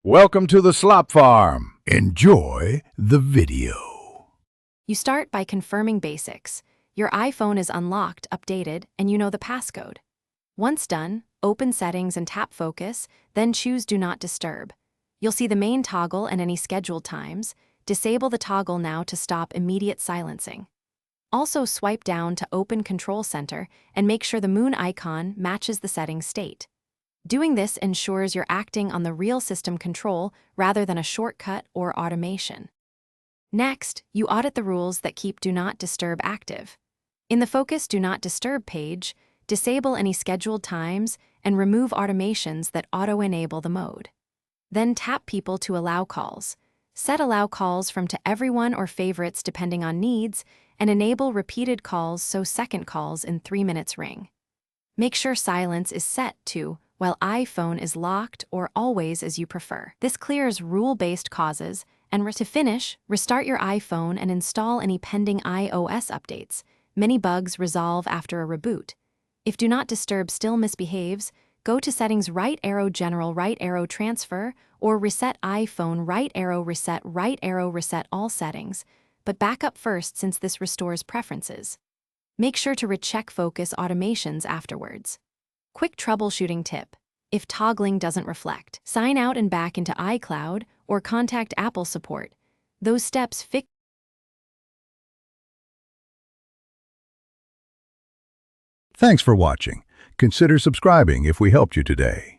Welcome to the Slop Farm. Enjoy the video. You start by confirming basics. Your iPhone is unlocked, updated, and you know the passcode. Once done, open Settings and tap Focus, then choose Do Not Disturb. You'll see the main toggle and any scheduled times. Disable the toggle now to stop immediate silencing. Also swipe down to open Control Center and make sure the moon icon matches the setting state. Doing this ensures you're acting on the real system control rather than a shortcut or automation. Next, you audit the rules that keep Do Not Disturb active. In the Focus Do Not Disturb page, disable any scheduled times and remove automations that auto-enable the mode. Then tap People to allow calls. Set allow calls from to everyone or favorites depending on needs, and enable repeated calls so second calls in 3 minutes ring. Make sure silence is set to while iPhone is locked or always as you prefer. This clears rule-based causes, and to finish, restart your iPhone and install any pending iOS updates. Many bugs resolve after a reboot. If Do Not Disturb still misbehaves, go to Settings right arrow General right arrow Transfer or Reset iPhone right arrow reset all settings, but back up first since this restores preferences. Make sure to recheck Focus automations afterwards. Quick troubleshooting tip. If toggling doesn't reflect, sign out and back into iCloud or contact Apple support. Those steps fix. Thanks for watching. Consider subscribing if we helped you today.